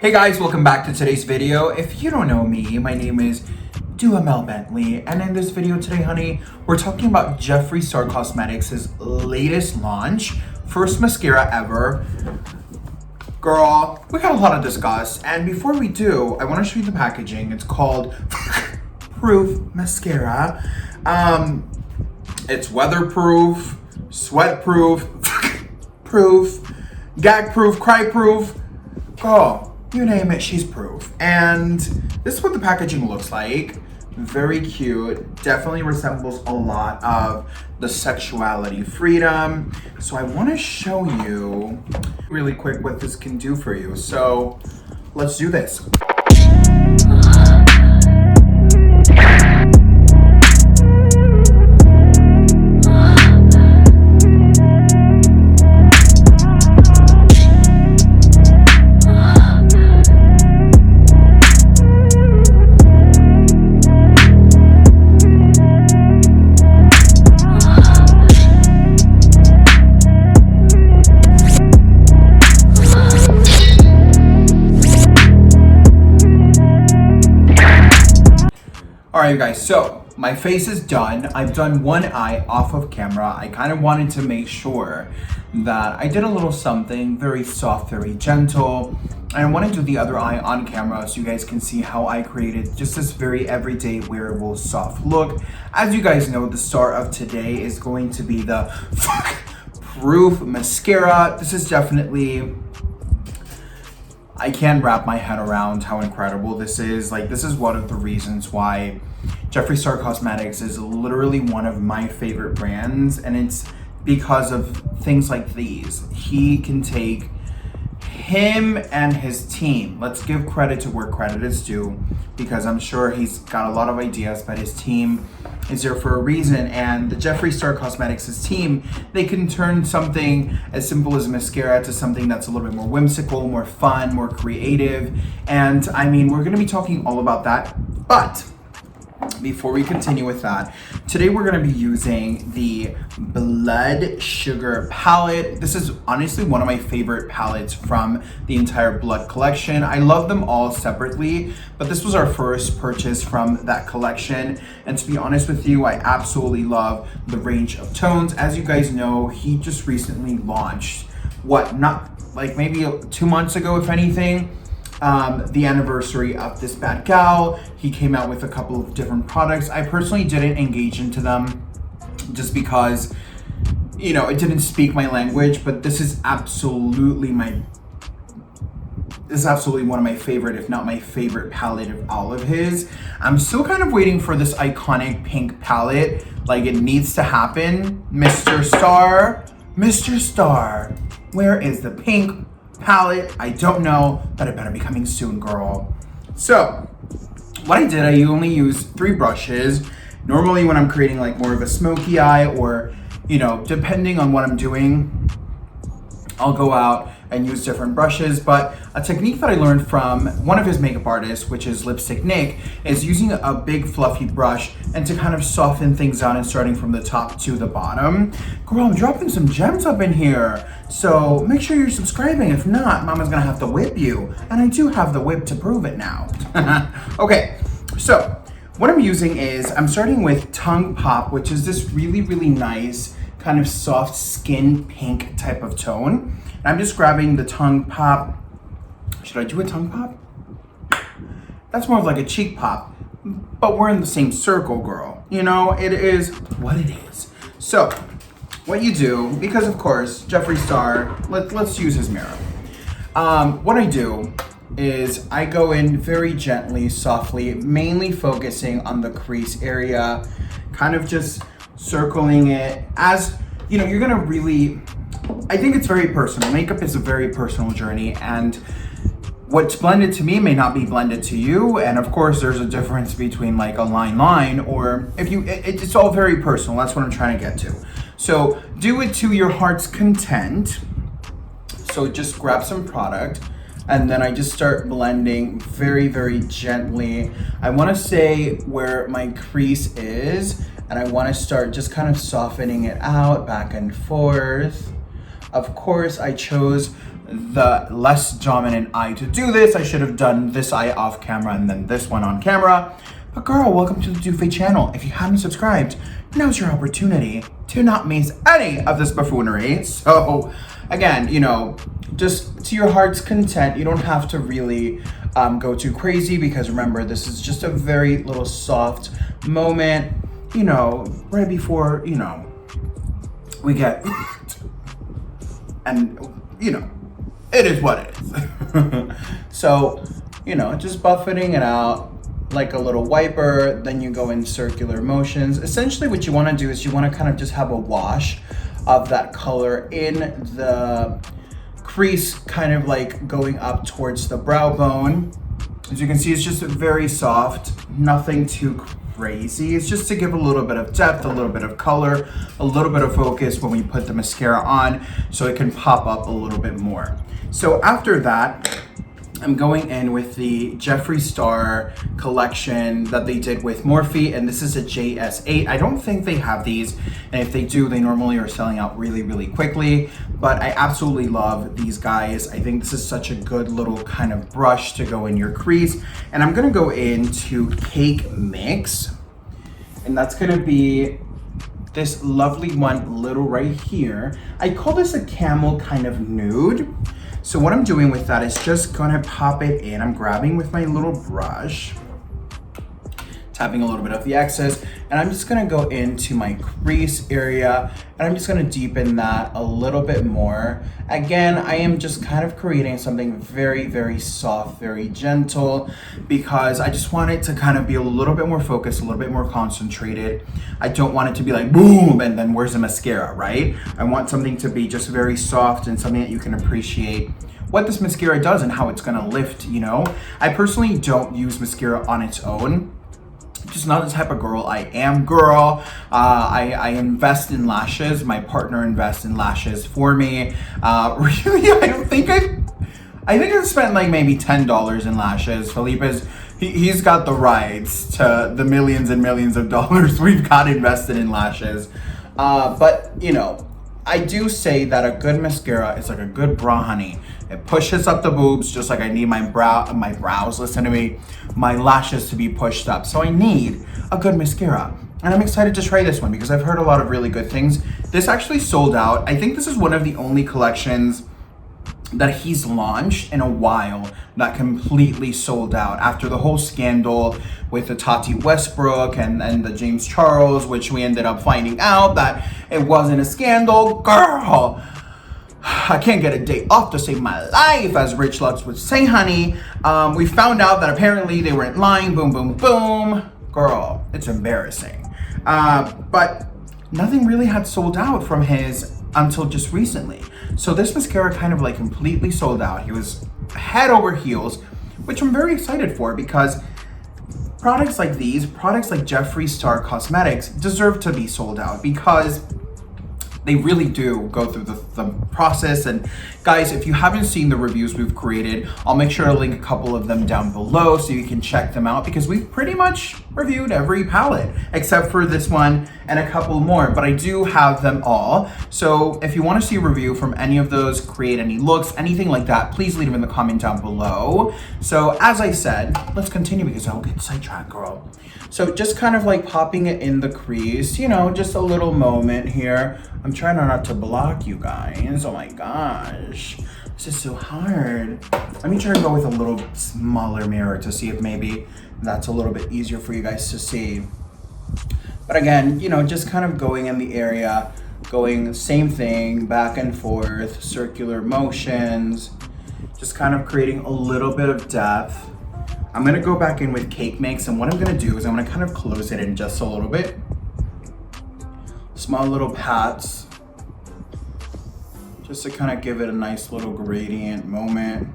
Hey guys, welcome back to today's video. If you don't know me, my name is Duhamel Bentley, and in this video today, honey, we're talking about Jeffree Star Cosmetics' latest launch, first mascara ever. Girl, we got a lot to discuss, and before we do, I want to show you the packaging. It's called Proof Mascara. It's weatherproof, sweat-proof, proof, gag-proof, cry-proof. Girl, you name it, she's proof. And this is what the packaging looks like. Very cute. Definitely resembles a lot of the Sexuality Freedom. So I want to show you really quick what this can do for you. So let's do this. Alright you guys, so my face is done. I've done one eye off of camera. I kind of wanted to make sure that I did a little something very soft, very gentle. And I want to do the other eye on camera so you guys can see how I created just this very everyday wearable soft look. As you guys know, the star of today is going to be the Proof Mascara. This is definitely... I can't wrap my head around how incredible this is. Like, this is one of the reasons why Jeffree Star Cosmetics is literally one of my favorite brands, and it's because of things like these. He can take him and his team. Let's give credit to where credit is due, because I'm sure he's got a lot of ideas, but his team is there for a reason. And the Jeffree Star Cosmetics' team, they can turn something as simple as mascara to something that's a little bit more whimsical, more fun, more creative. And I mean, we're gonna be talking all about that. But before we continue with that, today we're going to be using the Blood Sugar palette. This is honestly one of my favorite palettes from the entire Blood collection. I love them all separately, but this was our first purchase from that collection. And to be honest with you, I absolutely love the range of tones. As you guys know, he just recently launched, not like maybe 2 months ago, if anything, the anniversary of this bad gal. He came out with a couple of different products. I personally didn't engage into them just because, you know, it didn't speak my language, but this is absolutely one of my favorite, if not my favorite palette of all of his. I'm still kind of waiting for this iconic pink palette. Like, it needs to happen. Mr. Star, where is the pink palette? I don't know, but it better be coming soon, girl. So what I did, I only used 3 brushes. Normally when I'm creating like more of a smoky eye, or, you know, depending on what I'm doing, I'll go out and use different brushes. But a technique that I learned from one of his makeup artists, which is Lipstick Nick, is using a big fluffy brush and to kind of soften things out and starting from the top to the bottom. Girl, I'm dropping some gems up in here, so make sure you're subscribing. If not, mama's gonna have to whip you. And I do have the whip to prove it now. Okay, so what I'm using is, I'm starting with Tongue Pop, which is this really, really nice kind of soft skin pink type of tone. And I'm just grabbing the Tongue Pop. Should I do a tongue pop? That's more of like a cheek pop, but we're in the same circle, girl. You know, it is what it is. So what you do, because of course, Jeffree Star, let's use his mirror. What I do is I go in very gently, softly, mainly focusing on the crease area, kind of just circling it. As you know, you're gonna really, I think it's very personal. Makeup is a very personal journey, and what's blended to me may not be blended to you. And of course, there's a difference between like a line, or if you, it's all very personal. That's what I'm trying to get to. So do it to your heart's content. So just grab some product, and then I just start blending very, very gently. I wanna say where my crease is, and I wanna start just kind of softening it out back and forth. Of course, I chose the less dominant eye to do this. I should have done this eye off camera and then this one on camera. But girl, welcome to the Doofy channel. If you haven't subscribed, now's your opportunity to not miss any of this buffoonery. So again, you know, just to your heart's content. You don't have to really go too crazy, because remember, this is just a very little soft moment, you know, right before, you know, we get, and you know, it is what it is. So, you know, just buffeting it out like a little wiper, then you go in circular motions. Essentially what you want to do is you want to kind of just have a wash of that color in the crease, kind of like going up towards the brow bone. As you can see, it's just very soft, nothing too crazy. It's just to give a little bit of depth, a little bit of color, a little bit of focus when we put the mascara on, so it can pop up a little bit more. So after that, I'm going in with the Jeffree Star collection that they did with Morphe, and this is a JS8. I don't think they have these, and if they do, they normally are selling out really, really quickly, but I absolutely love these guys. I think this is such a good little kind of brush to go in your crease, and I'm gonna go into Cake Mix, and that's gonna be this lovely one little right here. I call this a camel kind of nude. So what I'm doing with that is just gonna pop it in. I'm grabbing with my little brush, tapping a little bit of the excess, and I'm just gonna go into my crease area, and I'm just gonna deepen that a little bit more. Again, I am just kind of creating something very, very soft, very gentle, because I just want it to kind of be a little bit more focused, a little bit more concentrated. I don't want it to be like boom, and then where's the mascara, right? I want something to be just very soft and something that you can appreciate what this mascara does and how it's gonna lift, you know? I personally don't use mascara on its own. Just not the type of girl I am, girl. I invest in lashes. My partner invests in lashes for me. Really, I think I've spent like maybe $10 in lashes. Felipe's, he's got the rights to the millions and millions of dollars we've got invested in lashes. But you know, I do say that a good mascara is like a good bra, honey. It pushes up the boobs, just like I need my brows, listen to me, my lashes to be pushed up. So I need a good mascara. And I'm excited to try this one because I've heard a lot of really good things. This actually sold out. I think this is one of the only collections that he's launched in a while that completely sold out after the whole scandal with the Tati Westbrook and the James Charles, which we ended up finding out that it wasn't a scandal. Girl, I can't get a day off to save my life, as Rich Lutz would say, honey. We found out that apparently they weren't lying. Boom, boom, boom. Girl, it's embarrassing. But nothing really had sold out from his until just recently. So this mascara kind of like completely sold out. He was head over heels, which I'm very excited for, because products like these, products like Jeffree Star Cosmetics deserve to be sold out, because they really do go through the process. And guys, if you haven't seen the reviews we've created, I'll make sure to link a couple of them down below so you can check them out, because we've pretty much reviewed every palette except for this one and a couple more, but I do have them all. So if you want to see a review from any of those, create any looks, anything like that, please leave them in the comment down below. So as I said, let's continue because I'll get sidetracked, girl. So just kind of like popping it in the crease, you know, just a little moment here. I'm trying not to block you guys. Oh my gosh, this is so hard. Let me try to go with a little smaller mirror to see if maybe that's a little bit easier for you guys to see. But again, you know, just kind of going in the area, going the same thing, back and forth, circular motions, just kind of creating a little bit of depth. I'm gonna go back in with Cake Mix, and what I'm gonna do is I'm gonna kind of close it in just a little bit. Small little pats, just to kind of give it a nice little gradient moment.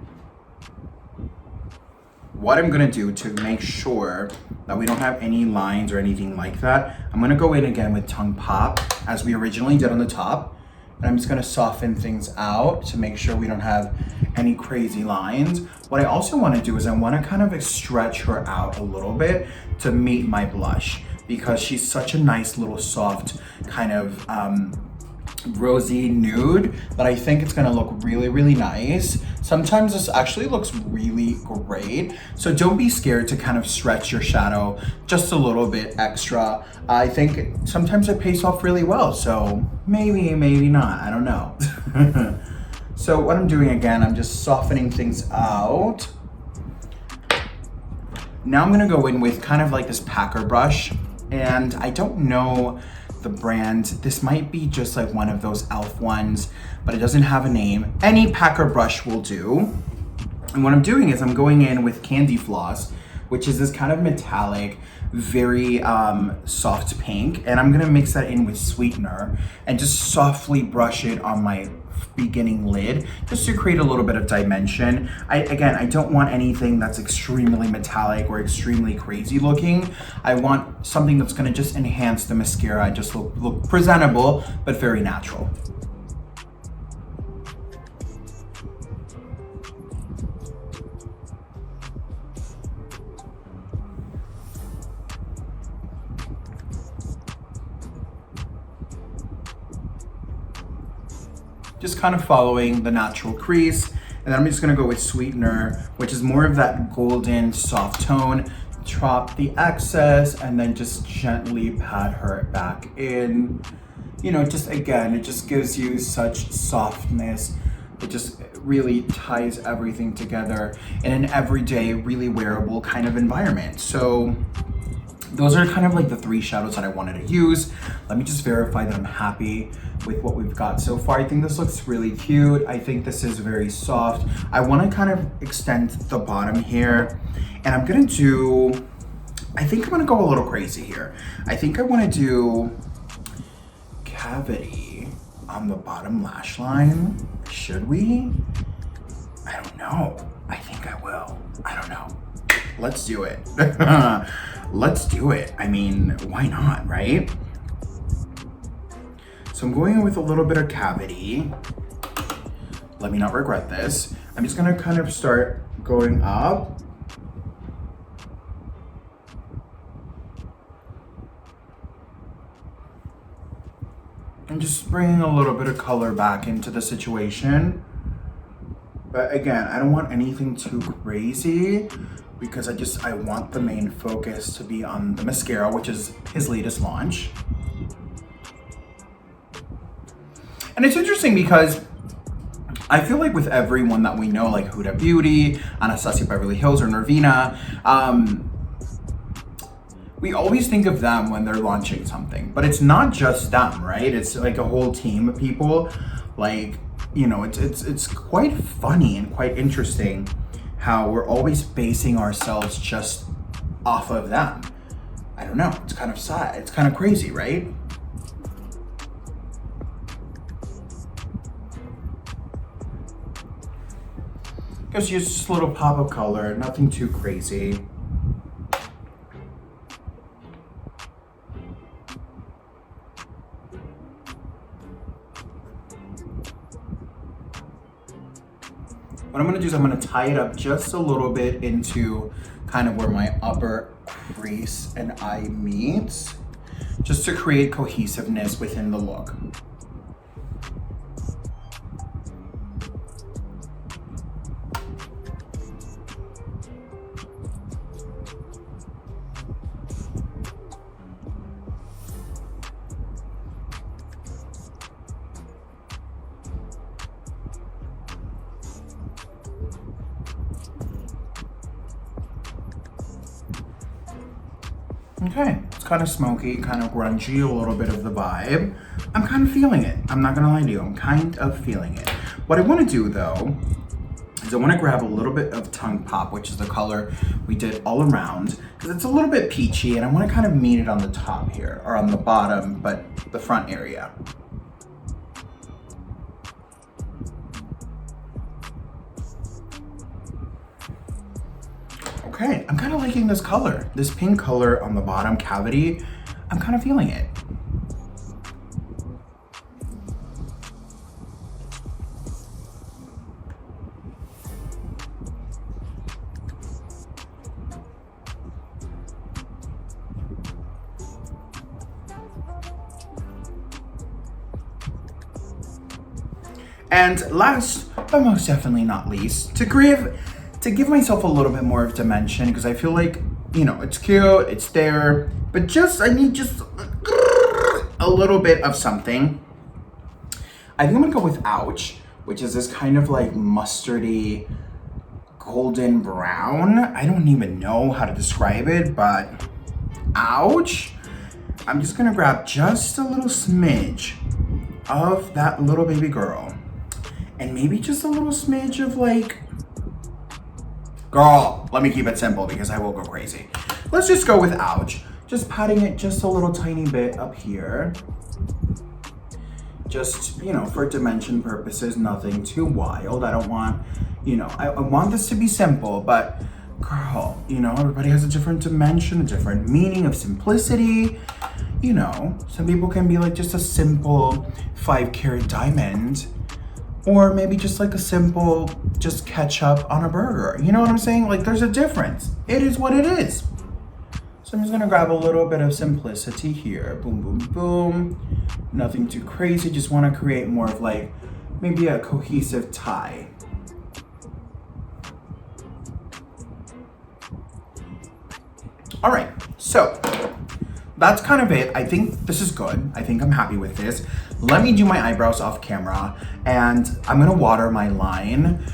What I'm gonna do to make sure that we don't have any lines or anything like that, I'm gonna go in again with Tongue Pop, as we originally did on the top. And I'm just gonna soften things out to make sure we don't have any crazy lines. What I also wanna do is I wanna kind of stretch her out a little bit to meet my blush, because she's such a nice little soft kind of rosy nude that I think it's gonna look really, really nice. Sometimes this actually looks really great. So don't be scared to kind of stretch your shadow just a little bit extra. I think sometimes it pays off really well. So maybe, maybe not, I don't know. So what I'm doing again, I'm just softening things out. Now I'm gonna go in with kind of like this packer brush, and I don't know the brand. This might be just like one of those e.l.f. ones, but it doesn't have a name. Any packer brush will do. And what I'm doing is I'm going in with Candy Floss, which is this kind of metallic, very soft pink, and I'm gonna mix that in with sweetener and just softly brush it on my beginning lid just to create a little bit of dimension. Again, I don't want anything that's extremely metallic or extremely crazy looking. I want something that's gonna just enhance the mascara and just look presentable, but very natural. Just kind of following the natural crease. And then I'm just gonna go with sweetener, which is more of that golden soft tone. Drop the excess and then just gently pat her back in. You know, just again, it just gives you such softness. It just really ties everything together in an everyday, really wearable kind of environment. So those are kind of like the 3 shadows that I wanted to use. Let me just verify that I'm happy with what we've got so far. I think this looks really cute. I think this is very soft. I want to kind of extend the bottom here, and I'm gonna do, I think I'm gonna go a little crazy here. I think I want to do cavity on the bottom lash line. Should we? I don't know. I think I will. I don't know. Let's do it. Let's do it. I mean, why not, right? So I'm going in with a little bit of cavity. Let me not regret this. I'm just gonna kind of start going up. And just bringing a little bit of color back into the situation. But again, I don't want anything too crazy because I want the main focus to be on the mascara, which is his latest launch. And it's interesting because I feel like with everyone that we know, like Huda Beauty, Anastasia Beverly Hills, or Nervina, we always think of them when they're launching something, but it's not just them, right? It's like a whole team of people. Like, you know, it's quite funny and quite interesting how we're always basing ourselves just off of them. I don't know, it's kind of sad, it's kind of crazy, right? Gives you just a little pop of color, nothing too crazy. What I'm gonna do is I'm gonna tie it up just a little bit into kind of where my upper crease and eye meets, just to create cohesiveness within the look. Okay, it's kind of smoky, kind of grungy, a little bit of the vibe. I'm kind of feeling it. I'm not gonna lie to you, I'm kind of feeling it. What I wanna do though, is I wanna grab a little bit of Tongue Pop, which is the color we did all around, because it's a little bit peachy, and I wanna kind of meet it on the top here, or on the bottom, but the front area. Okay, I'm kind of liking this color. This pink color on the bottom cavity, I'm kind of feeling it. And last, but most definitely not least, to give myself a little bit more of dimension, because I feel like, you know, it's cute, it's there, but I need just a little bit of something. I think I'm gonna go with Ouch, which is this kind of like mustardy, golden brown. I don't even know how to describe it, but Ouch. I'm just gonna grab just a little smidge of that little baby girl. And maybe just a little smidge of like, girl, let me keep it simple because I will go crazy. Let's just go with Ouch. Just patting it just a little tiny bit up here. Just, you know, for dimension purposes, nothing too wild. I don't want, you know, I want this to be simple, but girl, you know, everybody has a different dimension, a different meaning of simplicity. You know, some people can be like just a simple 5-carat diamond, or maybe just like a simple, just ketchup on a burger. You know what I'm saying? Like there's a difference. It is what it is. So I'm just gonna grab a little bit of simplicity here. Boom, boom, boom. Nothing too crazy. Just wanna create more of like, maybe a cohesive tie. All right, so that's kind of it. I think this is good. I think I'm happy with this. Let me do my eyebrows off camera, and I'm gonna water my line.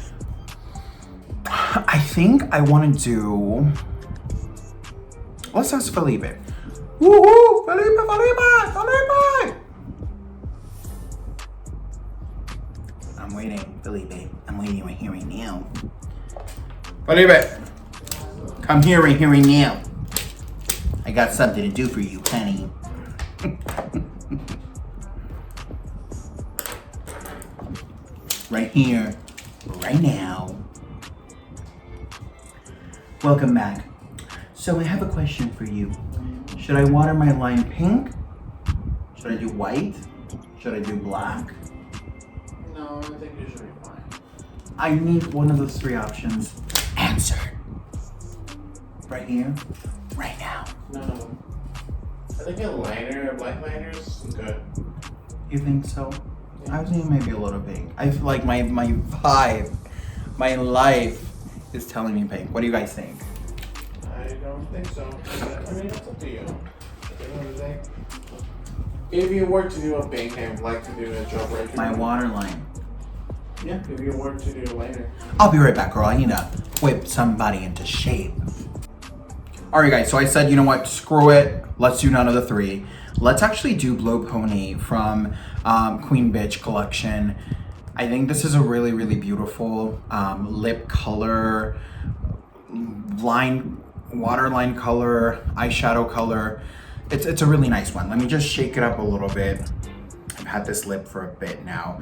I think I wanna do, let's ask Felipe. Woohoo, Felipe. I'm waiting, Felipe. I'm waiting right here, right now. Felipe, come here, right here, right now. I got something to do for you, honey. Right here, right now. Welcome back. So I have a question for you. Should I water my line pink? Should I do white? Should I do black? No, I think you should be fine. I need one of those 3 options. Answer. Right here, right now. No. I think a liner, a black liner is good. You think so? Yeah. I was thinking maybe a little pink. I feel like my vibe, my life is telling me pink. What do you guys think? I don't think so. I mean, it's up to you. At the end of the day. If you were to do a pink, I would like to do a drop right here. My waterline. Yeah, if you were to do a liner. I'll be right back, girl. I need to whip somebody into shape. All right, guys, so I said, you know what, screw it. Let's do none of the 3. Let's actually do Blow Pony from Queen Bitch collection. I think this is a really, really beautiful lip color, waterline color, eyeshadow color. It's a really nice one. Let me just shake it up a little bit. I've had this lip for a bit now,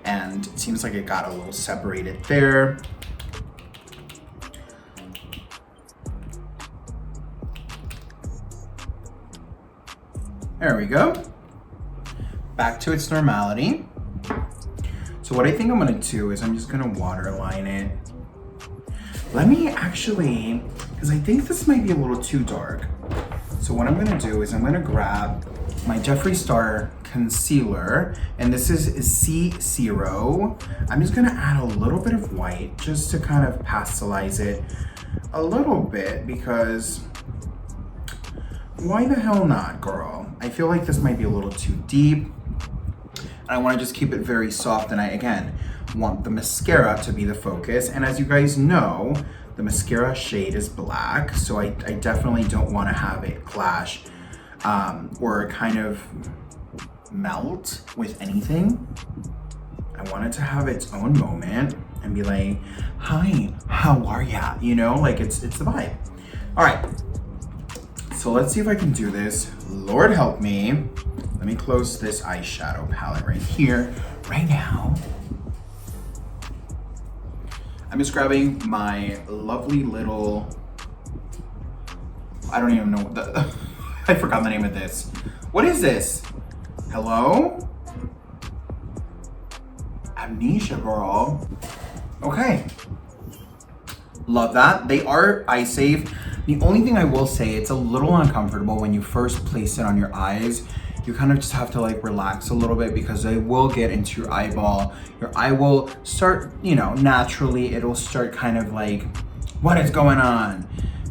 and it seems like it got a little separated there. There we go. Back to its normality. So what I think I'm gonna do is I'm just gonna waterline it. Let me actually, because I think this might be a little too dark. So what I'm gonna do is I'm gonna grab my Jeffree Star concealer, and this is C0. I'm just gonna add a little bit of white just to kind of pastelize it a little bit, because why the hell not, girl? I feel like this might be a little too deep. And I wanna just keep it very soft, and I, again, want the mascara to be the focus. And as you guys know, the mascara shade is black, so I definitely don't wanna have it clash or kind of melt with anything. I want it to have its own moment and be like, hi, how are ya? You know, like it's the vibe. All right. So let's see if I can do this. Lord help me. Let me close this eyeshadow palette right here, right now. I'm just grabbing my lovely little, I don't even know what the, I forgot the name of this. What is this? Hello? Amnesia, girl. Okay. Love that. They are eye safe. The only thing I will say, it's a little uncomfortable when you first place it on your eyes. you kind of just have to like relax a little bit because they will get into your eyeball. Your eye will start, you know, naturally it'll start kind of like, what is going on?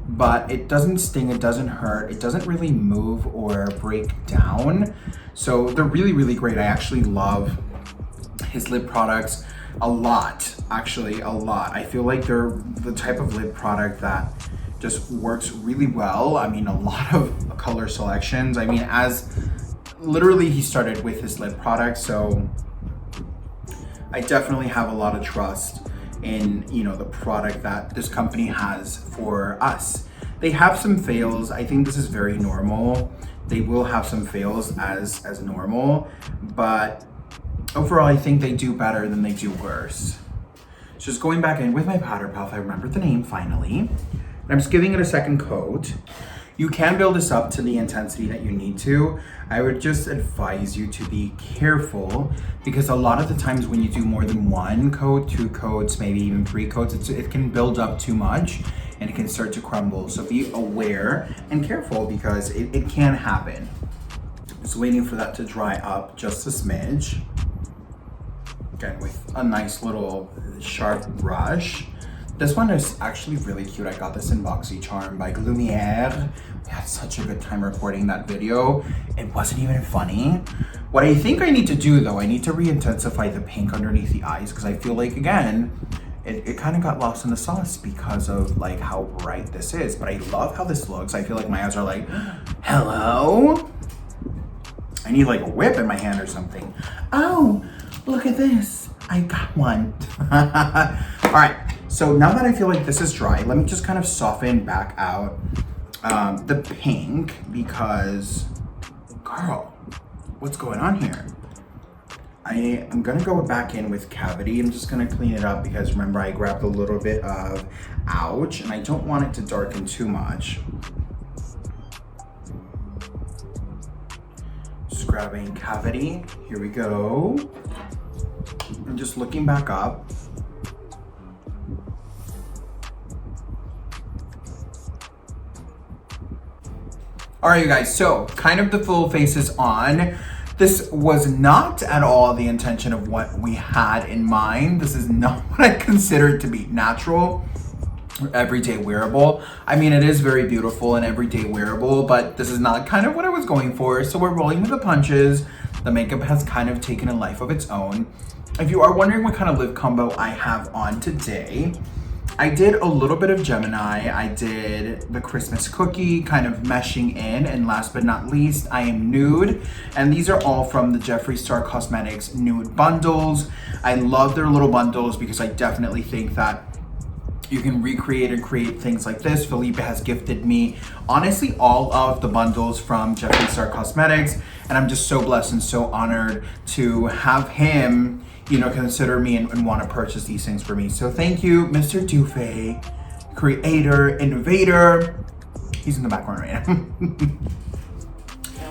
But it doesn't sting, it doesn't hurt, it doesn't really move or break down. So they're really, really great. I actually love his lip products a lot, actually a lot. I feel like they're the type of lip product that just works really well. I mean, a lot of color selections. I mean, as literally he started with his lip product, so I definitely have a lot of trust in, you know, the product that this company has for us. They have some fails. I think this is very normal. They will have some fails as normal, but overall I think they do better than they do worse. So just going back in with my powder puff, I remembered the name finally. And I'm just giving it a second coat. You can build this up to the intensity that you need to. I would just advise you to be careful because a lot of the times when you do more than 1 coat, 2 coats, maybe even 3 coats, it can build up too much and it can start to crumble. So be aware and careful because it can happen. Just waiting for that to dry up just a smidge. Again, with a nice little sharp brush. This one is actually really cute. I got this in BoxyCharm by Lumiere. We had such a good time recording that video. It wasn't even funny. What I think I need to do though, I need to re-intensify the pink underneath the eyes because I feel like, again, it kind of got lost in the sauce because of like how bright this is. But I love how this looks. I feel like my eyes are like, hello? I need like a whip in my hand or something. Oh, look at this. I got one. All right. So now that I feel like this is dry, let me just kind of soften back out the pink because, girl, what's going on here? I am gonna go back in with Cavity. I'm just gonna clean it up because remember I grabbed a little bit of Ouch and I don't want it to darken too much. Just grabbing Cavity, here we go. I'm just looking back up. All right, you guys, so kind of the full face is on. This was not at all the intention of what we had in mind. This is not what I consider to be natural or everyday wearable. I mean, it is very beautiful and everyday wearable, but this is not kind of what I was going for. So we're rolling with the punches. The makeup has kind of taken a life of its own. If you are wondering what kind of lip combo I have on today, I did a little bit of Gemini, I did the Christmas cookie kind of meshing in, and last but not least, I am nude. And these are all from the Jeffree Star Cosmetics nude bundles. I love their little bundles because I definitely think that you can recreate and create things like this. Felipe has gifted me, honestly, all of the bundles from Jeffree Star Cosmetics, and I'm just so blessed and so honored to have him, you know, consider me and want to purchase these things for me. So thank you, Mr. Dufay, creator, innovator. He's in the background right now.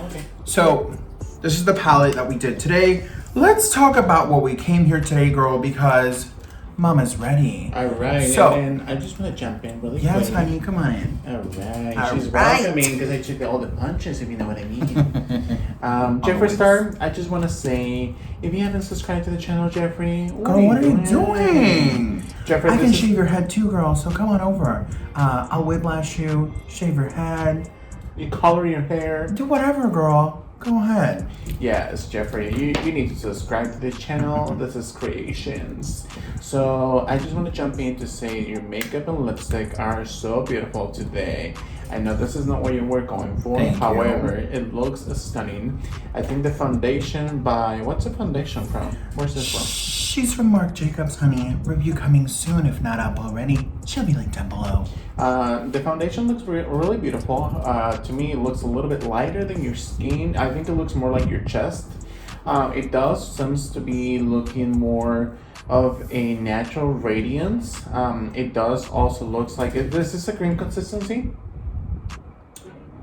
Okay. So this is the palette that we did today. Let's talk about what we came here today, girl, because Mama's ready. All right, so, and then I just want to jump in really quick. Yes, honey, come on in. All right, All she's right. welcoming because I took all the punches, if you know what I mean. Jeffree Star, I just want to say, if you haven't subscribed to the channel, Jeffree, Girl, what are you doing? Jeffree, I can shave your head too, girl, so come on over. I'll whiplash you, shave your head. You color your hair. Do whatever, girl. Go ahead. Yes, Jeffree, you need to subscribe to this channel. This is Creations. So I just want to jump in to say your makeup and lipstick are so beautiful today. I know this is not what you were going for. Thank However, you. it looks stunning. I think the foundation by, what's the foundation from? Where's this from? She's from Marc Jacobs, honey. Review coming soon, if not up already. She'll be linked down below. The foundation looks really beautiful. To me, it looks a little bit lighter than your skin. I think it looks more like your chest. It does seems to be looking more of a natural radiance. It does also looks like this is a cream consistency.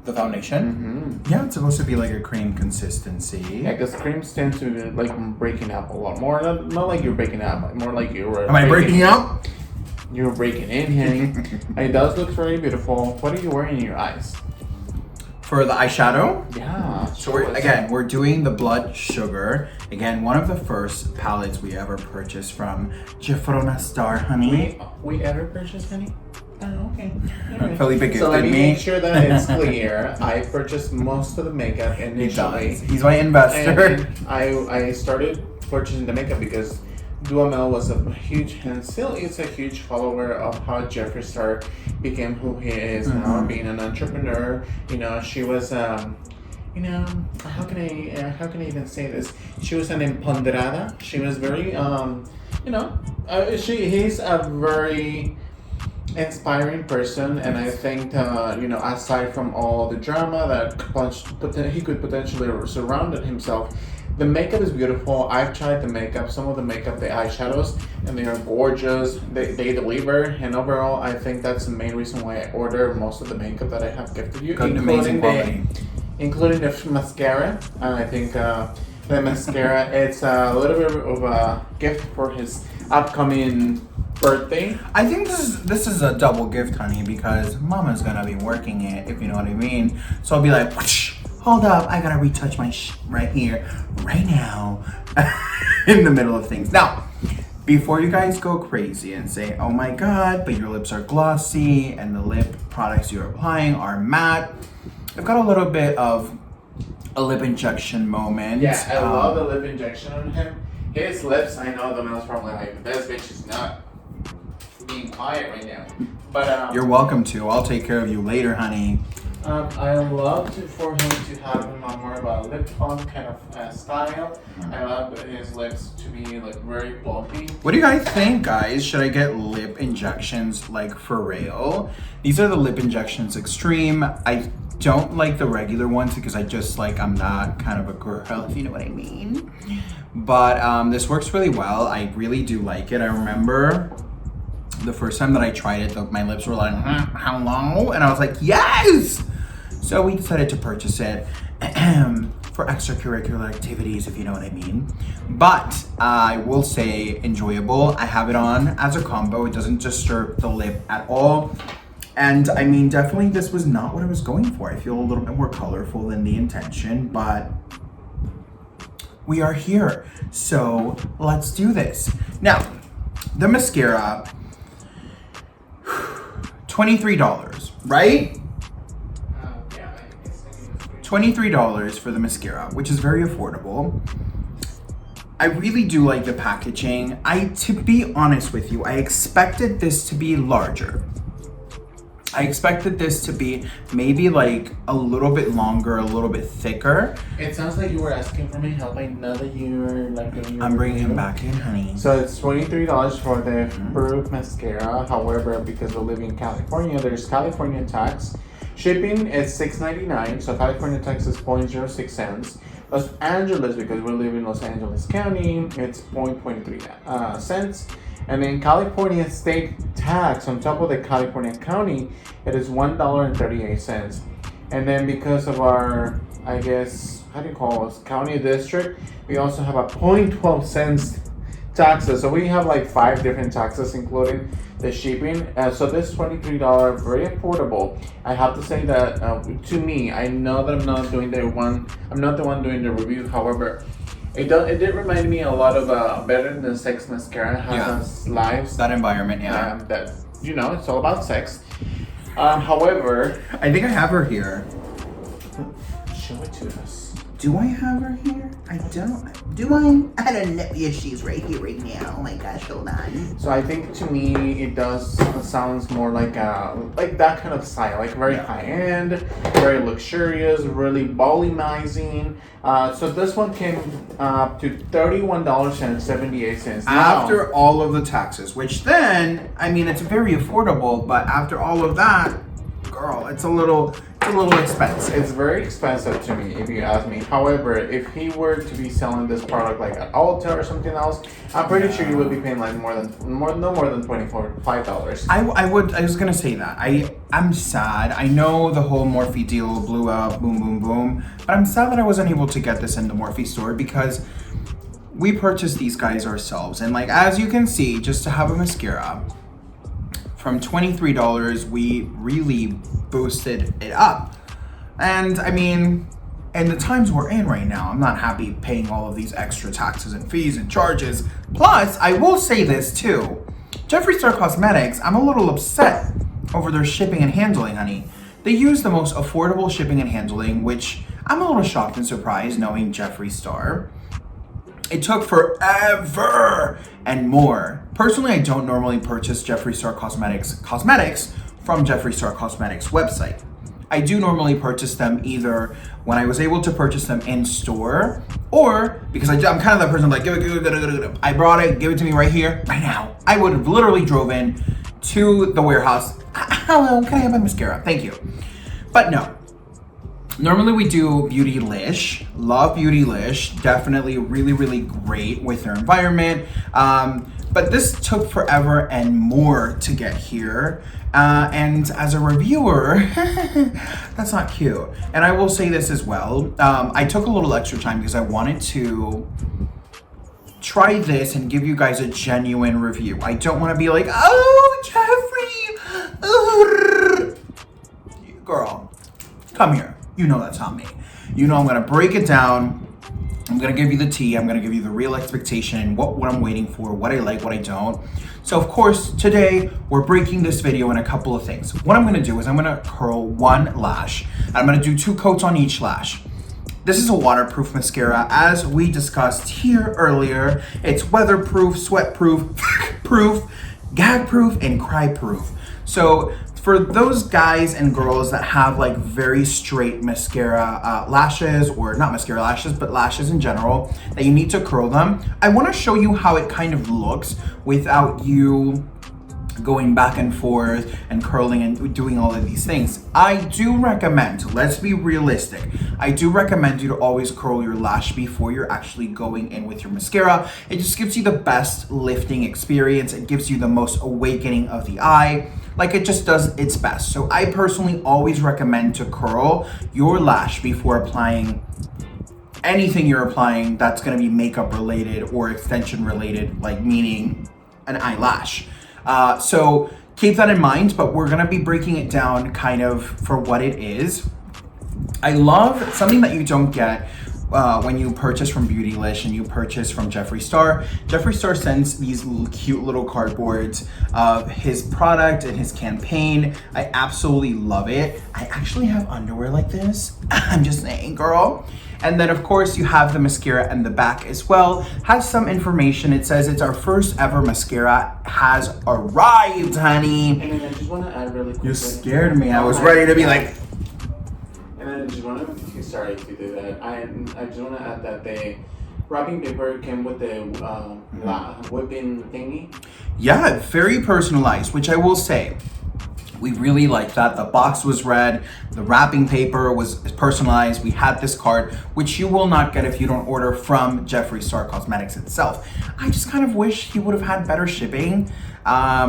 The foundation? Yeah, it's supposed to be like a cream consistency. Yeah, because creams tend to be like breaking up a lot more. Not like you're breaking up, more like you're. Am I breaking up? You're breaking in, honey. It does look very beautiful. What are you wearing in your eyes? For the eyeshadow? Yeah. So we're doing the Blood Sugar. Again, one of the first palettes we ever purchased from Jeffree Star, honey. We ever purchased, honey? Oh, okay. Right. Felipe gifted so let me me. make sure that it's clear. I purchased most of the makeup initially. He's my investor. And I started purchasing the makeup because Duhamel was a huge, and still is a huge follower of how Jeffree Star became who he is now, being an entrepreneur. You know, she was, you know, how can I even say this? She was an empoderada. She was very, you know, he's a very inspiring person, and I think you know, aside from all the drama that he could potentially surround himself, the makeup is beautiful. I've tried the makeup, some of the makeup, the eyeshadows, and they are gorgeous. They deliver, and overall, I think that's the main reason why I order most of the makeup that I have gifted you, including the mascara. And I think the mascara, it's a little bit of a gift for his upcoming birthday. I think this is a double gift, honey, because Mama's gonna be working it, if you know what I mean. So I'll be like, whoosh, hold up, I gotta retouch my right here, right now, in the middle of things. Now, before you guys go crazy and say, oh my god, but your lips are glossy and the lip products you're applying are matte, I've got a little bit of a lip injection moment. Yeah, I love the lip injection on him. His lips, I know the man's probably like, this bitch is not being quiet right now. But you're welcome to. I'll take care of you later, honey. I love for him to have more of a lip balm kind of style. I love his lips to be like very plumpy. What do you guys think, guys? Should I get lip injections like for real? These are the lip injections extreme. I don't like the regular ones because I just like, I'm not kind of a girl, if you know what I mean. But this works really well. I really do like it. I remember the first time that I tried it, my lips were like, hello? And I was like, yes! So we decided to purchase it for extracurricular activities, if you know what I mean. But I will say enjoyable. I have it on as a combo. It doesn't disturb the lip at all. And I mean, definitely this was not what I was going for. I feel a little bit more colorful than the intention, but we are here. So let's do this. Now, the mascara, $23, right? Yeah, $23 for the mascara, which is very affordable. I really do like the packaging. To be honest with you, I expected this to be larger. I expected this to be maybe like a little bit longer, a little bit thicker. It sounds like you were asking for my help. I know that you were like doing your I'm bringing review. him back in, honey. So it's $23 for the Proof mascara. However, because we live in California, there's California tax. Shipping is $6.99, so California tax is 0.06 cents. Los Angeles, because we live in Los Angeles County, it's 0.23 cents. And then California state tax on top of the California county, it is $1.38. And then because of our, I guess, how do you call it, county district, we also have a 0.12 cents taxes. So we have like 5 different taxes, including the shipping. So this $23, very affordable. I have to say that to me, I know that I'm not the one doing the review. However, it did remind me a lot of Better Than Sex mascara. It has lives. That environment, yeah. That, you know, it's all about sex. However, I think I have her here. show it to us. Do I have her here? I don't. Do I? I don't know. Yeah, she's right here right now. Oh my gosh, hold on. So I think to me it sounds more like that kind of style, like very high end, very luxurious, really volumizing. So this one came to $31.78 After all of the taxes, which then, I mean, it's very affordable, but after all of that, girl, it's a little expensive. It's very expensive to me, if you ask me. However, if he were to be selling this product like at Ulta or something else, I'm pretty sure you would be paying like no more than $5. I was gonna say that. I'm sad. I know the whole Morphe deal blew up, boom, boom, boom. But I'm sad that I wasn't able to get this in the Morphe store because we purchased these guys ourselves. And like, as you can see, just to have a mascara, from $23, we really boosted it up. And I mean, And the times we're in right now, I'm not happy paying all of these extra taxes and fees and charges. Plus, I will say this too. Jeffree Star Cosmetics, I'm a little upset over their shipping and handling, honey. They use the most affordable shipping and handling, which I'm a little shocked and surprised knowing Jeffree Star. It took forever and more. Personally, I don't normally purchase Jeffree Star Cosmetics from Jeffree Star Cosmetics website. I do normally purchase them either when I was able to purchase them in store, or because I'm kind of that person like, give it, I brought it, give it to me right here, right now. I would have literally drove in to the warehouse. Hello, can I have my mascara? Thank you. But no. Normally we do Beautylish. Love Beautylish. Definitely really, really great with their environment. But this took forever and more to get here. And as a reviewer, that's not cute. And I will say this as well. I took a little extra time because I wanted to try this and give you guys a genuine review. I don't want to be like, oh, Jeffree. Girl, come here. You know that's not me. You know I'm going to break it down. I'm going to give you the tea. I'm going to give you the real expectation, what I'm waiting for, what I like, what I don't. So of course, today we're breaking this video in a couple of things. What I'm going to do is I'm going to curl one lash. I'm going to do 2 coats on each lash. This is a waterproof mascara. As we discussed here earlier, it's weatherproof, sweatproof, proof, gag proof, and cry proof. So for those guys and girls that have like very straight mascara lashes, or not mascara lashes, but lashes in general, that you need to curl them, I want to show you how it kind of looks without you going back and forth and curling and doing all of these things. I do recommend, let's be realistic, I do recommend you to always curl your lash before you're actually going in with your mascara. It just gives you the best lifting experience. It gives you the most awakening of the eye. Like, it just does its best. So I personally always recommend to curl your lash before applying anything you're applying that's going to be makeup related or extension related, like meaning an eyelash. So keep that in mind, but we're going to be breaking it down kind of for what it is. I love something that you don't get when you purchase from Beautylish and you purchase from Jeffree Star. Jeffree Star sends these cute little cardboards of his product and his campaign. I absolutely love it. I actually have underwear like this. I'm just saying, girl. And then of course you have the mascara and the back as well. Has some information. It says it's our first ever mascara has arrived, honey. And then I just want to add really quick. You scared me. I was ready to be like. And I just want to, sorry to do that. I just want to add that the wrapping paper came with the whipping thingy. Yeah, very personalized, which I will say, we really like that. The box was red, the wrapping paper was personalized. We had this card, which you will not get if you don't order from Jeffree Star Cosmetics itself. I just kind of wish he would have had better shipping. I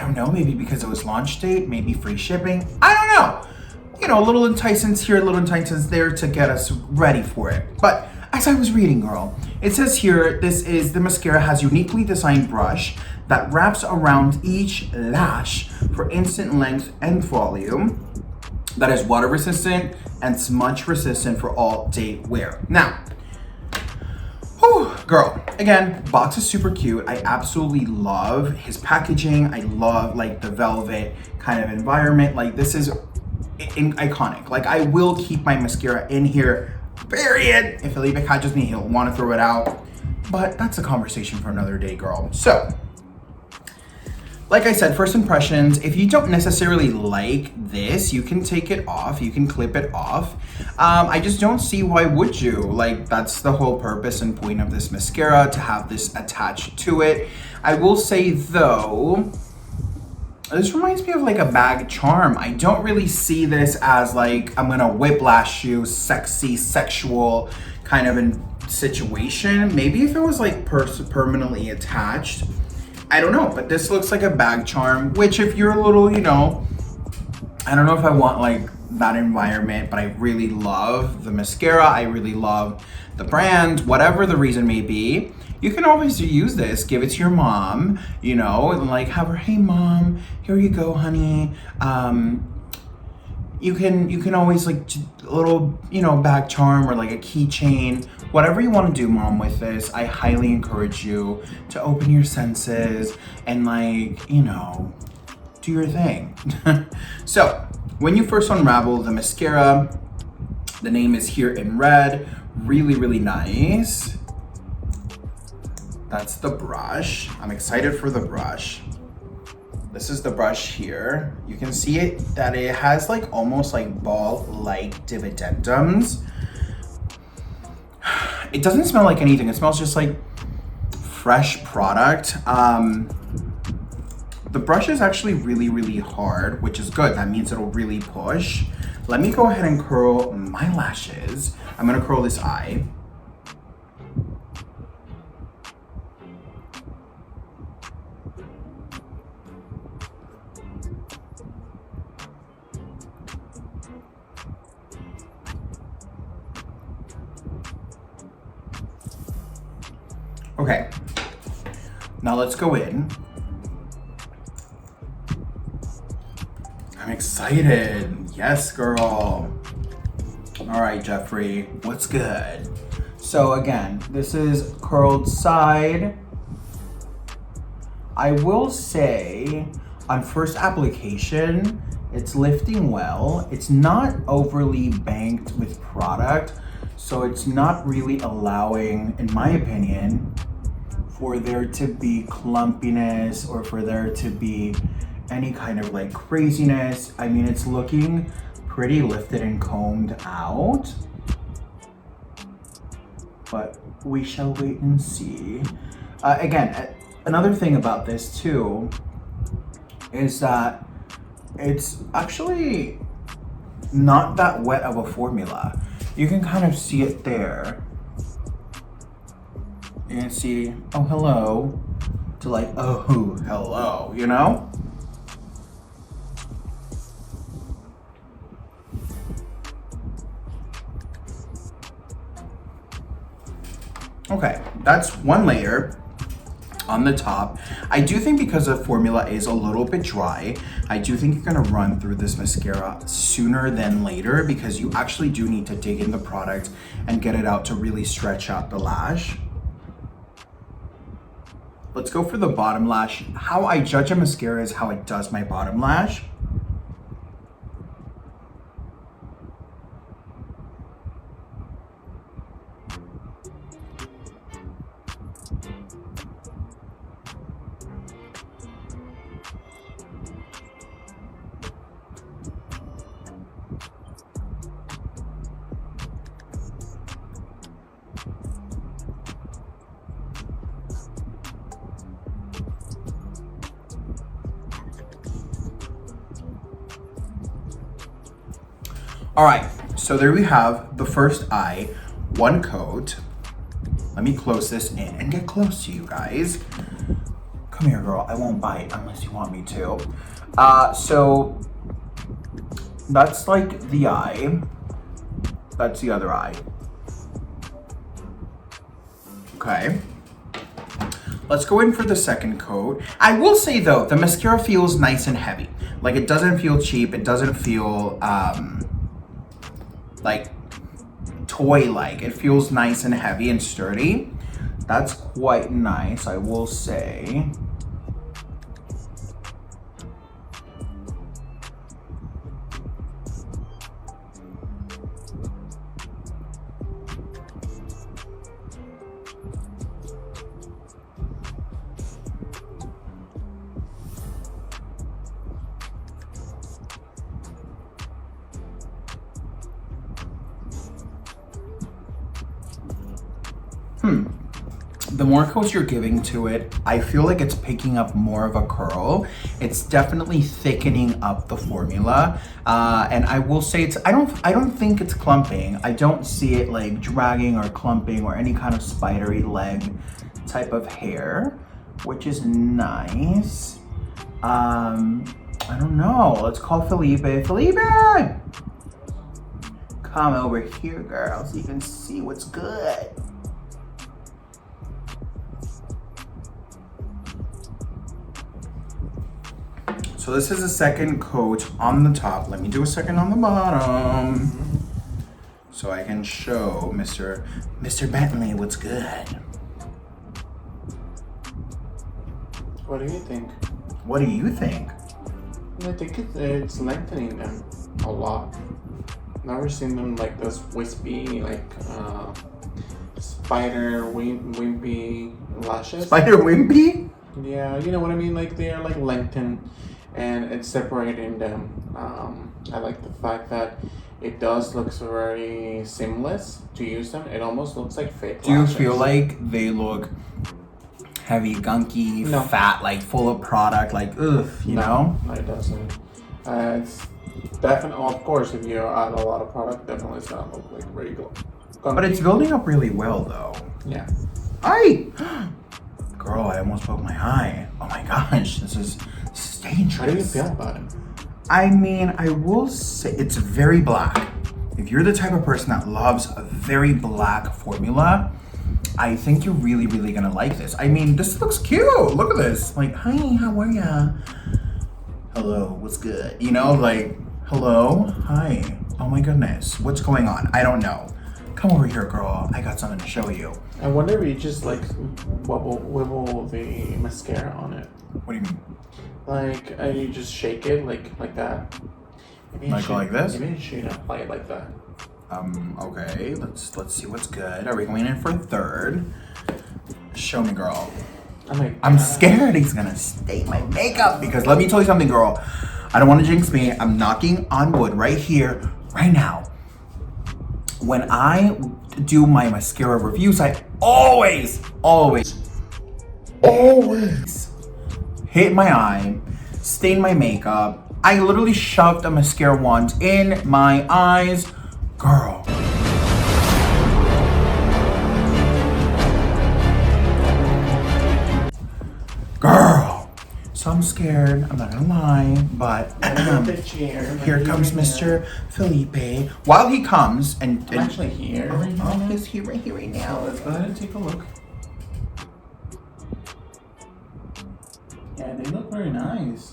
don't know, maybe because it was launch date, maybe free shipping. I don't know. You know, a little enticements here, a little enticements there to get us ready for it. But as I was reading, girl, it says here, the mascara has uniquely designed brush that wraps around each lash for instant length and volume, that is water resistant and smudge resistant for all day wear. Now, girl, again, box is super cute. I absolutely love his packaging. I love like the velvet kind of environment. Like, this is iconic. Like, I will keep my mascara in here, period. If Felipe catches me, he'll want to throw it out. But that's a conversation for another day, girl. So, like I said, first impressions, if you don't necessarily like this, you can take it off, you can clip it off. I just don't see why would you? Like, that's the whole purpose and point of this mascara, to have this attached to it. I will say though, this reminds me of like a bag charm. I don't really see this as like, I'm gonna whiplash you, sexy, sexual kind of situation. Maybe if it was like permanently attached, I don't know, but this looks like a bag charm, which if you're a little, you know, I don't know if I want like that environment, but I really love the mascara. I really love the brand, whatever the reason may be. You can always use this, give it to your mom, you know, and like have her, hey mom, here you go, honey. you can always like a little, you know, back charm or like a keychain, whatever you want to do, mom, with this. I highly encourage you to open your senses and like, you know, do your thing. So when you first unravel the mascara, the name is here in red. Really, really nice. That's the brush. I'm excited for the brush. This is the brush here. You can see it that it has like almost like ball-like dividendums. It doesn't smell like anything. It smells just like fresh product. The brush is actually really, really hard, which is good. That means it'll really push. Let me go ahead and curl my lashes. I'm gonna curl this eye. Okay, now let's go in. I'm excited. Yes, girl. All right, Jeffree, what's good? So again, this is curled side. I will say on first application, it's lifting well. It's not overly banked with product, so it's not really allowing, in my opinion, for there to be clumpiness or for there to be any kind of like craziness. I mean, it's looking pretty lifted and combed out, but we shall wait and see. Again, another thing about this too is that it's actually not that wet of a formula. You can kind of see it there. You can see, oh, hello, to like, oh, hello, you know? Okay, that's one layer on the top. I do think because the formula is a little bit dry, I do think you're gonna run through this mascara sooner than later because you actually do need to dig in the product and get it out to really stretch out the lash. Let's go for the bottom lash. How I judge a mascara is how it does my bottom lash. All right, so there we have the first eye, one coat. Let me close this in and get close to you guys. Come here, girl, I won't bite unless you want me to. So that's like the eye. That's the other eye. Okay. Let's go in for the second coat. I will say though, the mascara feels nice and heavy. Like it doesn't feel cheap, it doesn't feel, like toy-like. It feels nice and heavy and sturdy. That's quite nice, I will say. The more coats you're giving to it, I feel like it's picking up more of a curl. It's definitely thickening up the formula. And I will say I don't think it's clumping. I don't see it like dragging or clumping or any kind of spidery leg type of hair, which is nice. I don't know. Let's call Felipe. Felipe! Come over here, girl, so you can see what's good. So this is a second coat on the top. Let me do a second on the bottom. So I can show Mr. Bentley what's good. What do you think? What do you think? I think it's lengthening them a lot. Never seen them like this wispy, like spider wimpy lashes. Spider wimpy? Yeah, you know what I mean. Like they are like lengthened, and it's separating them. I like the fact that it does look very seamless to use them. It almost looks like fake. Do you lashes. feel like they look heavy, gunky, No. fat, like full of product, like ugh, you know? No, it doesn't. It's definitely, of course, if you add a lot of product, definitely it's gonna look like very good. But it's building up really well though. Yeah. Girl, I almost broke my eye. Oh my gosh, this is dangerous. How do you feel about it? I mean, I will say it's very black. If you're the type of person that loves a very black formula, I think you're really, really gonna like this. I mean, this looks cute. Look at this. Like, hi, how are ya? Hello, what's good? You know, like, hello, hi. Oh my goodness, what's going on? I don't know. Come over here, girl. I got something to show you. I wonder if you just like wibble the mascara on it. What do you mean? Like, you just shake it like that. Maybe you Like should- this? Maybe you should apply it like that. Okay, let's see what's good. Are we going in for a third? Show me, girl. I'm scared he's gonna stain my makeup because let me tell you something, girl. I don't want to jinx me. I'm knocking on wood right here, right now. When I do my mascara reviews, I always hit my eye, stain my makeup. I literally shoved a mascara wand in my eyes. Girl. Girl. So I'm scared, I'm not gonna lie, but here comes Mr. Felipe. While he comes and I'm actually here. oh, he's here right here right now. So let's go ahead and take a look. Yeah, they look very nice.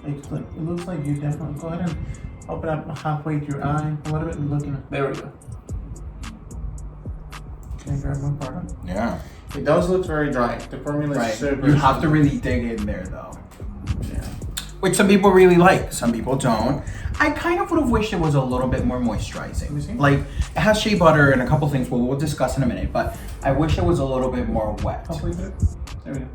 Like, look, it looks like you definitely go ahead and open up halfway to your eye a little bit and look in it. There we go. Can I grab my product? Yeah. It does look very dry. The formula is super. You have to really dig in there though. Yeah. Which some people really like, some people don't. I kind of would have wished it was a little bit more moisturizing. Like, it has shea butter and a couple things we'll discuss in a minute, but I wish it was a little bit more wet. Halfway through. There we go.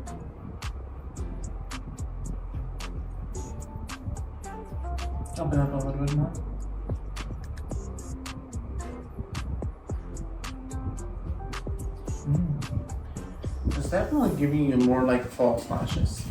Open up a little bit more. It's definitely giving you more like false lashes.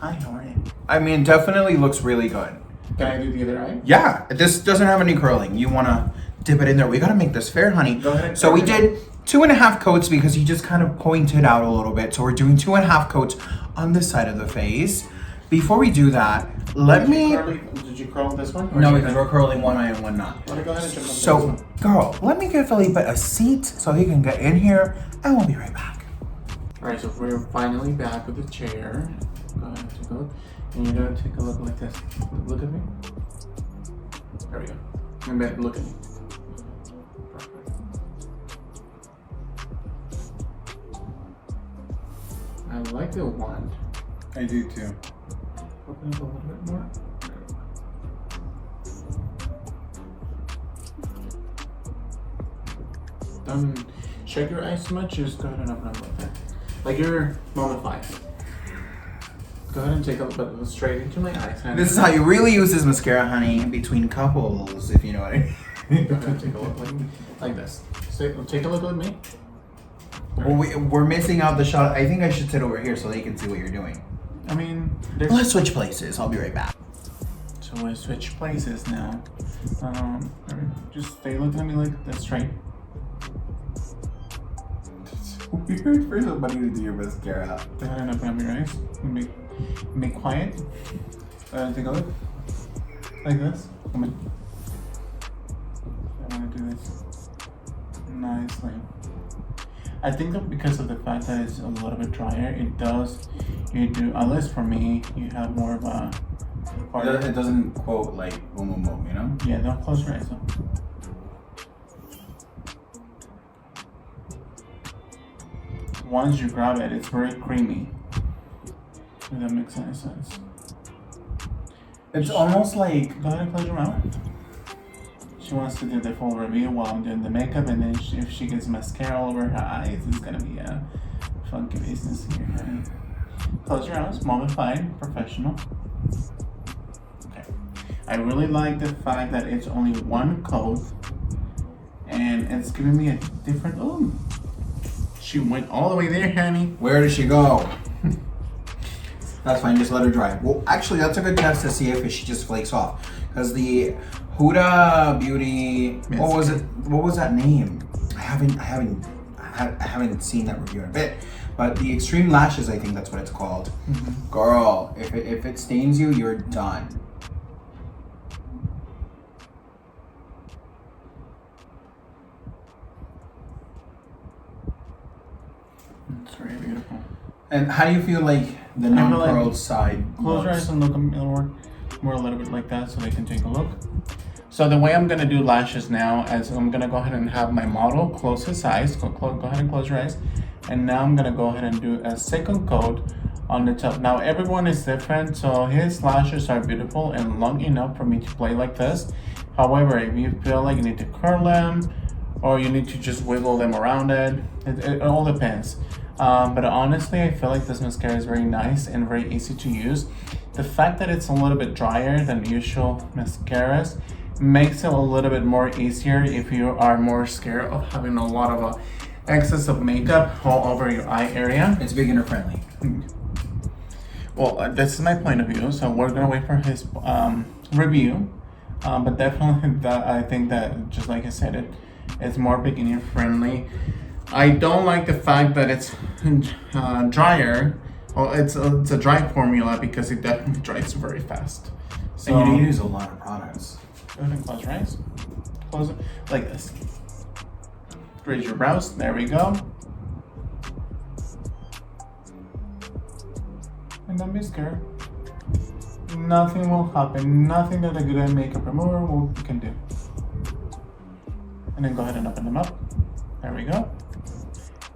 Hi, how are you? I mean, definitely looks really good. Can I do the other eye? Yeah, this doesn't have any curling. You wanna dip it in there. We gotta make this fair, honey. Go ahead. So we did 2.5 coats because he just kind of pointed out a little bit. So we're doing 2.5 coats on this side of the face. Before we do that, Did you curl this one? No, because we're curling one eye and one not. Let me go ahead and jump on this So, one. girl, let me give Felipe a seat so he can get in here, and we'll be right back. Alright, so we're finally back with the chair. Go ahead and take a look. And you're gonna take a look like this. Look at me. There we go. And then look at me. Perfect. I like the wand. I do too. Open up a little bit more. Don't shake your eyes too much, just go ahead and open up like that. Like you're mummified. Go ahead and take a look straight into my eyes. This is how you really use this mascara, honey, between couples, if you know what I mean. Go ahead and take a look like this. So, take a look at me. Well, we're missing out the shot. I think I should sit over here so they can see what you're doing. I mean, Let's switch places. I'll be right back. So we switch places now. Just stay looking at me like that's straight. Weird for somebody to do your mascara. Go ahead and open up your eyes. Be quiet. Take a look. Like this. Come on. I want to do this nicely. I think that because of the fact that it's a little bit drier, it does you do, at least for me, you have more of a It doesn't quote like boom boom boom, you know? Yeah, don't close your eyes though. Once you grab it, it's very creamy. If that makes any sense. It's almost like, Go ahead and close your mouth. She wants to do the full review while I'm doing the makeup, and then if she gets mascara all over her eyes, it's gonna be a funky business here. Honey. Close your eyes, mummified, professional. Okay. I really like the fact that it's only one coat, and it's giving me a different. Oh, she went all the way there, honey. where did she go? That's fine, just let her dry. Well, actually, that's a good test to see if she just flakes off. Because the Huda Beauty, what was it? What was that name? I haven't seen that review in a bit. But the Extreme Lashes, I think that's what it's called. Mm-hmm. Girl, if it stains you, you're done. It's very beautiful. And how do you feel like the non-curled side Close your eyes and look more a little bit like that so they can take a look. So the way I'm gonna do lashes now is I'm gonna go ahead and have my model close his eyes. Go ahead and close your eyes. And now I'm gonna go ahead and do a second coat on the top. Now everyone is different, so his lashes are beautiful and long enough for me to play like this. However, if you feel like you need to curl them or you need to just wiggle them around it all depends. But honestly, I feel like this mascara is very nice and very easy to use. The fact that it's a little bit drier than usual mascaras makes it a little bit more easier if you are more scared of having a lot of excess of makeup all over your eye area. It's beginner friendly. Well, this is my point of view, so we're gonna wait for his review. But definitely, I think that just like I said, it's more beginner friendly. I don't like the fact that it's drier. Well, it's a dry formula because it definitely dries very fast. So And you use a lot of products. Go ahead and close your eyes. Close it like this. Raise your brows. There we go. And don't be scared. Nothing will happen. Nothing that a good makeup remover can do. And then go ahead and open them up. There we go.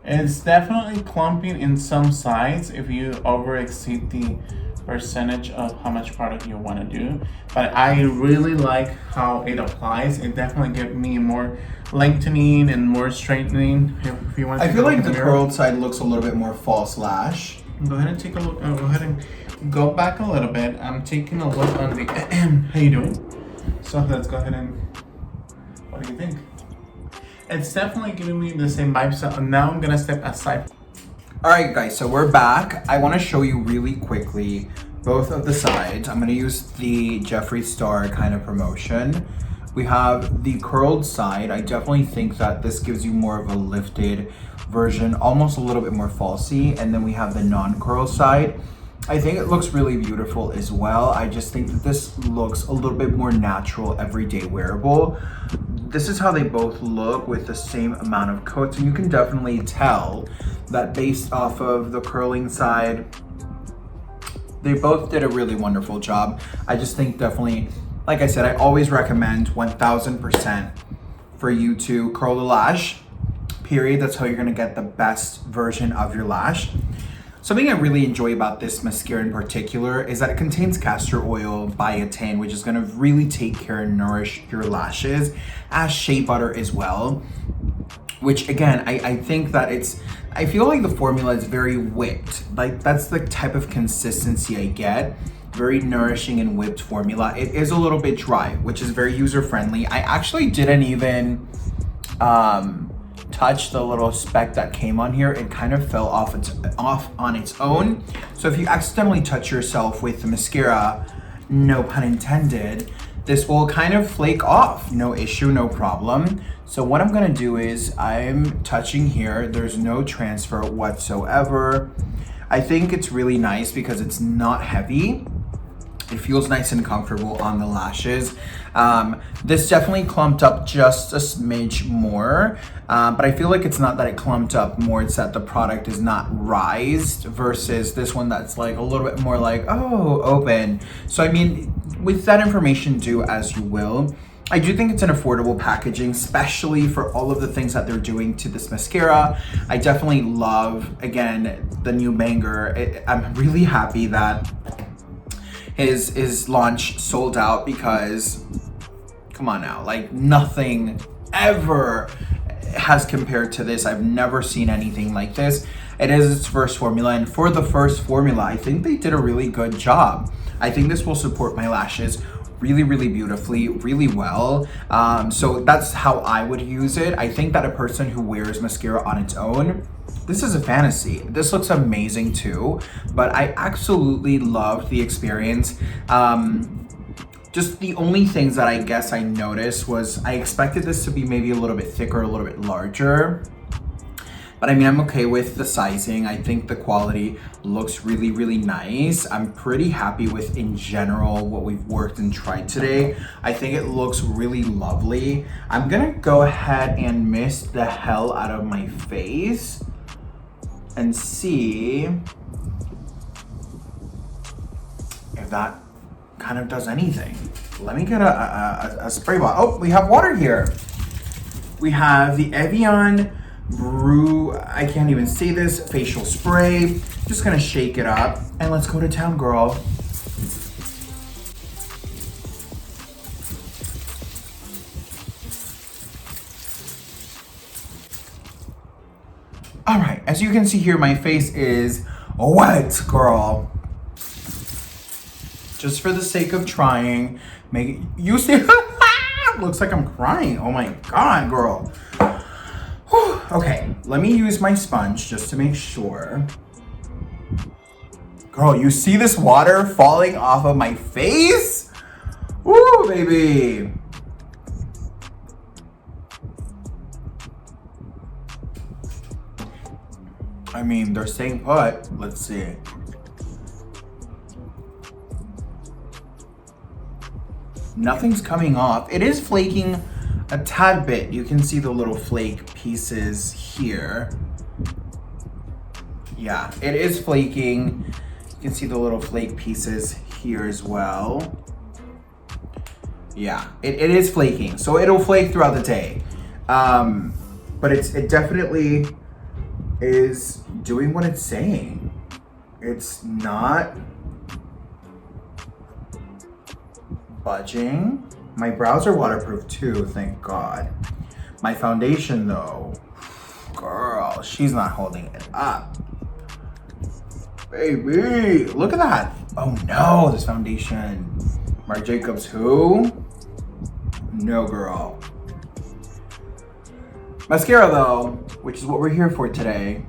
It's definitely clumping in some sides if you over exceed the percentage of how much product you want to do. But I really like how it applies. It definitely gives me more lengthening and more straightening. If you want to I feel like the curled side looks a little bit more false lash. Go ahead and take a look. Go ahead and go back a little bit. I'm taking a look on the how you doing? So let's go ahead and what do you think? It's definitely giving me the same vibe. So now I'm gonna step aside. All right, guys, so we're back. I want to show you really quickly both of the sides. I'm gonna use the Jeffree Star kind of promotion. We have the curled side. I definitely think that this gives you more of a lifted version, almost a little bit more falsy. And then we have the non-curl side. I think it looks really beautiful as well. I just think that this looks a little bit more natural, everyday wearable. This is how they both look with the same amount of coats, and you can definitely tell that based off of the curling side, they both did a really wonderful job. I just think definitely, like I said, I always recommend 1000% for you to curl the lash, period. That's how you're gonna get the best version of your lash. Something I really enjoy about this mascara in particular is that it contains castor oil biotin, which is gonna really take care and nourish your lashes, as shea butter as well. Which again, I think that I feel like the formula is very whipped. Like that's the type of consistency I get. Very nourishing and whipped formula. It is a little bit dry, which is very user friendly. I actually didn't even touch the little speck that came on here. It kind of fell off on its own. So if you accidentally touch yourself with the mascara, no pun intended, this will kind of flake off. No issue, no problem. So what I'm gonna do is I'm touching here. There's no transfer whatsoever. I think it's really nice because it's not heavy. It feels nice and comfortable on the lashes. This definitely clumped up just a smidge more, but I feel like it's not that it clumped up more, it's that the product is not rised versus this one that's like a little bit more like, oh, open. So I mean, with that information, do as you will. I do think it's an affordable packaging, especially for all of the things that they're doing to this mascara. I definitely love, again, the new banger. I'm really happy that his launch sold out because, come on now, like nothing ever has compared to this. I've never seen anything like this. It is its first formula, and for the first formula, I think they did a really good job. I think this will support my lashes really, really beautifully, really well. So that's how I would use it. I think that a person who wears mascara on its own, this is a fantasy. This looks amazing too, but I absolutely loved the experience. Just the only things that I guess I noticed was I expected this to be maybe a little bit thicker, a little bit larger. But I mean, I'm okay with the sizing. I think the quality looks really, really nice. I'm pretty happy with, in general, what we've worked and tried today. I think it looks really lovely. I'm gonna go ahead and mist the hell out of my face and see if that kind of does anything. Let me get a spray bottle. Oh, we have water here. We have the Evian Brew, I can't even say this, facial spray. Just gonna shake it up and let's go to town, girl. All right, as you can see here, my face is wet, girl. Just for the sake of trying, make it, you see, looks like I'm crying. Oh my God, girl. Whew. Okay, let me use my sponge just to make sure. Girl, you see this water falling off of my face? Woo, baby. I mean, they're staying put. Let's see. Nothing's coming off. It is flaking a tad bit. You can see the little flake pieces here. Yeah, it is flaking. You can see the little flake pieces here as well. Yeah, it is flaking. So it'll flake throughout the day. But it definitely is doing what it's saying. It's not budging. My brows are waterproof too, thank God. My foundation though, girl, she's not holding it up. Baby, look at that. Oh no, this foundation. Marc Jacobs who? No, girl. Mascara though, which is what we're here for today.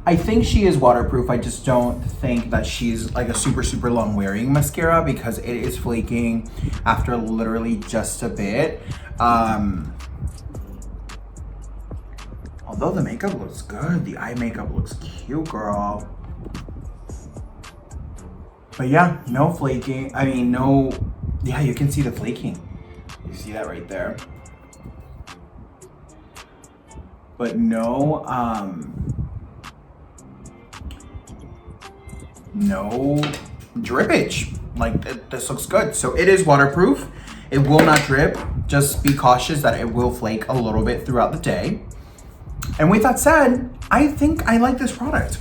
I think she is waterproof. I just don't think that she's like a super, super long wearing mascara because it is flaking after literally just a bit. Although the makeup looks good, the eye makeup looks cute, girl. But yeah, no flaking. I mean, no, yeah, you can see the flaking. You see that right there. But no, no drippage. Like this looks good. So it is waterproof. It will not drip. Just be cautious that it will flake a little bit throughout the day. And with that said, I think I like this product.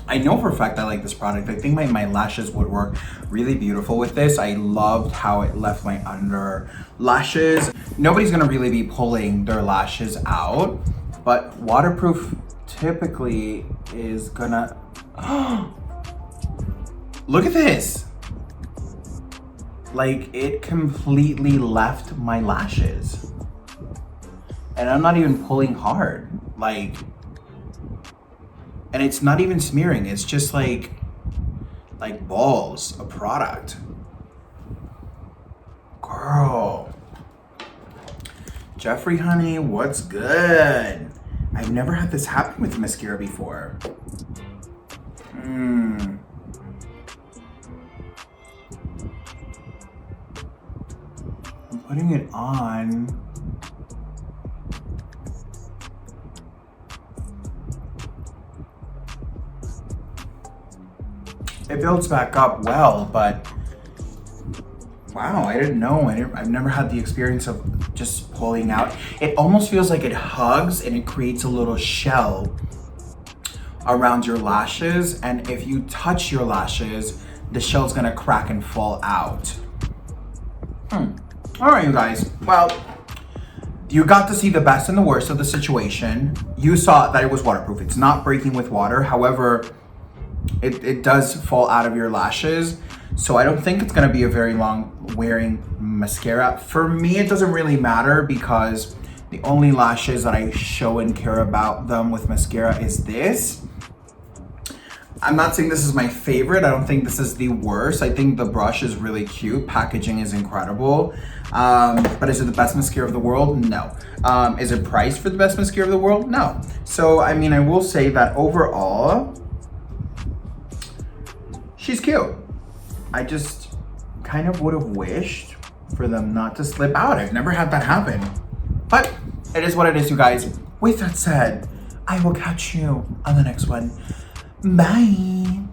I know for a fact I like this product. I think my lashes would work really beautiful with this. I loved how it left my under lashes. Nobody's gonna really be pulling their lashes out, but waterproof typically is gonna, look at this. Like it completely left my lashes. And I'm not even pulling hard. Like, and it's not even smearing. It's just like balls of product. Girl. Jeffree, honey, what's good? I've never had this happen with mascara before. putting it on. It builds back up well, but wow, I didn't know. I've never had the experience of just pulling out. It almost feels like it hugs and it creates a little shell around your lashes. And if you touch your lashes, the shell's gonna crack and fall out. All right, you guys. Well, you got to see the best and the worst of the situation. You saw that it was waterproof. It's not breaking with water. However, it does fall out of your lashes. So I don't think it's gonna be a very long wearing mascara. For me, it doesn't really matter because the only lashes that I show and care about them with mascara is this. I'm not saying this is my favorite. I don't think this is the worst. I think the brush is really cute. Packaging is incredible. But is it the best mascara of the world? No. Is it priced for the best mascara of the world? No. So, I mean, I will say that overall, she's cute. I just kind of would have wished for them not to slip out. I've never had that happen. But it is what it is, you guys. With that said, I will catch you on the next one. Bye.